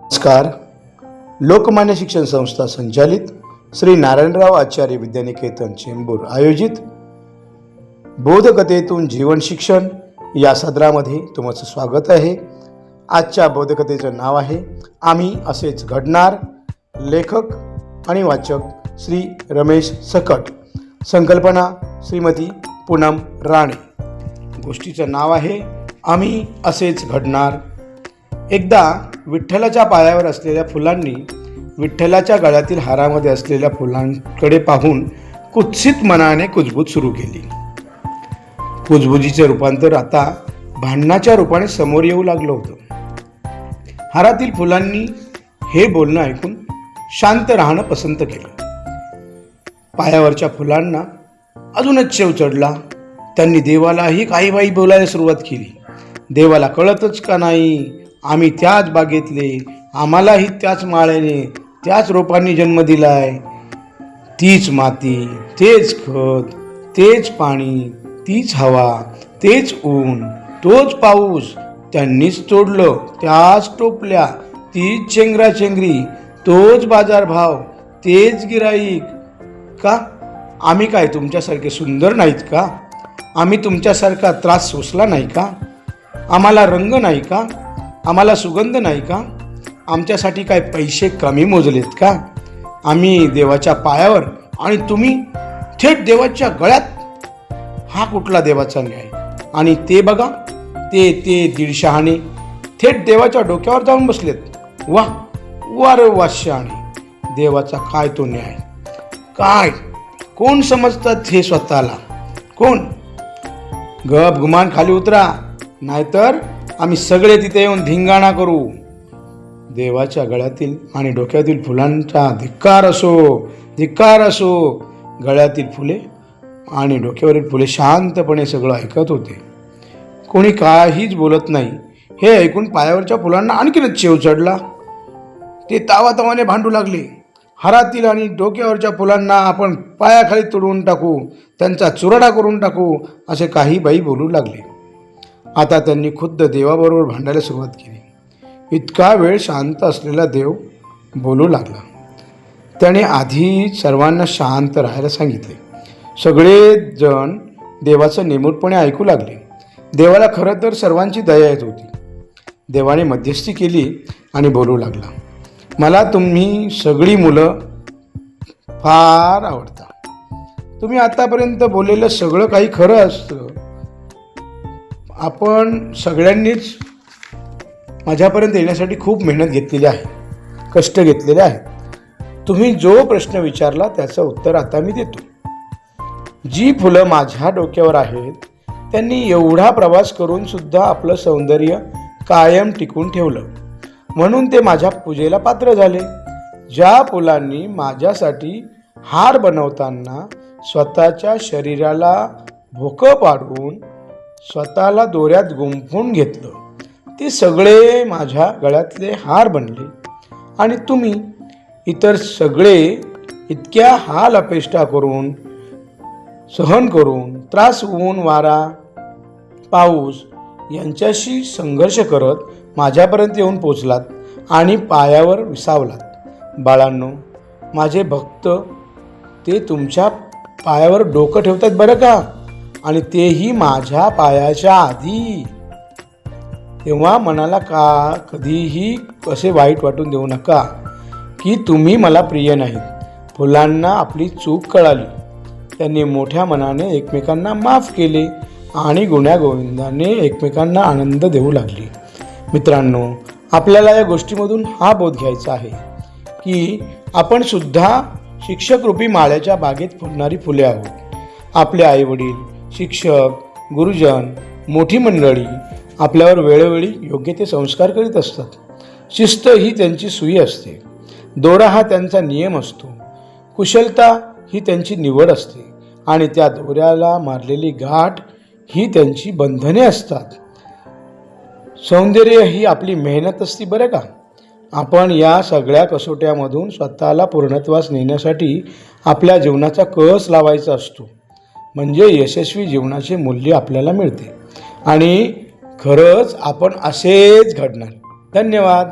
नमस्कार. लोकमान्य शिक्षण संस्था संचालित श्री नारायणराव आचार्य विद्यानिकेतन चेंबूर आयोजित बोधकथेतून जीवन शिक्षण या सदरामध्ये तुमचं स्वागत आहे. आजच्या बोधकथेचं नाव आहे आम्ही असेच घडणार. लेखक आणि वाचक श्री रमेश सकट. संकल्पना श्रीमती पूनम राणे. गोष्टीचं नाव आहे आम्ही असेच घडणार. एकदा विठ्ठलाच्या पायावर असलेल्या फुलांनी विठ्ठलाच्या गळ्यातील हारामध्ये असलेल्या फुलांकडे पाहून कुत्सित मनाने कुजबूज सुरू केली. कुजबुजीचे रूपांतर आता भांडणाच्या रूपाने समोर येऊ लागलं होतं. हारातील फुलांनी हे बोलणं ऐकून शांत राहणं पसंत केलं. पायावरच्या फुलांना अजूनच शेव चढला. त्यांनी देवालाही काही बाई बोलायला सुरुवात केली. देवाला कळतच का नाही, आम्ही त्याच बागेतले, आम्हालाही त्याच माळ्याने त्याच रोपांनी जन्म दिलाय. तीच माती, तेच खत, तेच पाणी, तीच हवा, तेच ऊन, तोच पाऊस त्यांनीच तोडलं, त्याच टोपल्या, तीच चेंगराचेंगरी, तोच बाजारभाव, तेच गिराईक. का आम्ही काय तुमच्यासारखे सुंदर नाहीत का? आम्ही तुमच्यासारखा त्रास सोसला नाही का? आम्हाला रंग नाही का? आम्हाला सुगंध नाही का? आमच्यासाठी काय पैसे कमी मोजलेत का? आम्ही देवाच्या पायावर आणि तुम्ही थेट देवाच्या गळ्यात. हा कुठला देवाचा न्याय? आणि ते बघा, ते 150 थेट देवाच्या डोक्यावर जाऊन बसलेत. वा वा रे वा शहाणे. देवाचा काय तो न्याय? काय कोण समजतात हे स्वतःला? कोण? गप गुमान खाली उतरा, नाहीतर आम्ही सगळे तिथे येऊन धिंगाणा करू. देवाच्या गळ्यातील आणि डोक्यातील फुलांचा धिक्कार असो, धिक्कार असो. गळ्यातील फुले आणि डोक्यावरील फुले शांतपणे सगळं ऐकत होते. कोणी काहीच बोलत नाही. हे ऐकून पायावरच्या फुलांना आणखीनच शेव चढला. ते तावातावाने भांडू लागले. हारातील आणि डोक्यावरच्या फुलांना आपण पायाखाली तुडवून टाकू, त्यांचा चुराडा करून टाकू, असे काही बाई बोलू लागले. आता त्यांनी खुद्द देवाबरोबर भांडायला सुरुवात केली. इतका वेळ शांत असलेला देव बोलू लागला. त्याने आधी सर्वांना शांत राहायला सांगितले. सगळेजण देवाचं निमूटपणे ऐकू लागले. देवाला खरं तर सर्वांची दया येत होती. देवाने मध्यस्थी केली आणि बोलू लागला. मला तुम्ही सगळी मुलं फार आवडता. तुम्ही आतापर्यंत बोललेलं सगळं काही खरं असतं. आपण सगळ्यांनीच माझ्यापर्यंत येण्यासाठी खूप मेहनत घेतलेली आहे, कष्ट घेतलेले आहेत. तुम्ही जो प्रश्न विचारला त्याचं उत्तर आता मी देतो. जी फुलं माझ्या डोक्यावर आहेत त्यांनी एवढा प्रवास करून सुद्धा आपलं सौंदर्य कायम टिकून ठेवलं, म्हणून ते माझ्या पूजेला पात्र झाले. ज्या फुलांनी माझ्यासाठी हार बनवताना स्वतःच्या शरीराला भोकं पाडून स्वतःला दोऱ्यात गुंफून घेतलं, ते सगळे माझ्या गळ्यातले हार बनले. आणि तुम्ही इतर सगळे इतक्या हाल अपेष्टा करून, सहन करून, त्रास, ऊन, वारा, पाऊस यांच्याशी संघर्ष करत माझ्यापर्यंत येऊन पोचलात आणि पायावर विसावलात. बाळांनो, माझे भक्त ते तुमच्या पायावर डोकं ठेवतात बरं का, आणि तेही माझ्या पायाच्या आधी. तेव्हा मनाला कधीही असे वाईट वाटून देऊ नका की तुम्ही मला प्रिय नाहीत. फुलांना आपली चूक कळाली. त्यांनी मोठ्या मनाने एकमेकांना माफ केले आणि गुण्यागोविंदाने एकमेकांना आनंद देऊ लागले. मित्रांनो, आपल्याला या गोष्टीमधून हा बोध घ्यायचा आहे की आपण सुद्धा शिक्षकरूपी माळ्याच्या बागेत फुलणारी फुले आहोत. आपले आईवडील, शिक्षक, गुरुजन, मोठी मंडळी आपल्यावर वेळोवेळी योग्य ते संस्कार करीत असतात. शिस्त ही त्यांची सुई असते. दोरा हा त्यांचा नियम असतो. कुशलता ही त्यांची निवड असते. आणि त्या दोऱ्याला मारलेली गाठ ही त्यांची बंधने असतात. सौंदर्य ही आपली मेहनत असते बरं का. आपण या सगळ्या कसोट्यामधून स्वतःला पूर्णत्वास नेण्यासाठी आपल्या जीवनाचा कस लावायचा असतो. म्हणजे यशस्वी जीवनाचे मूल्य आपल्याला मिळते आणि खरंच आपण असेच घडणार. धन्यवाद.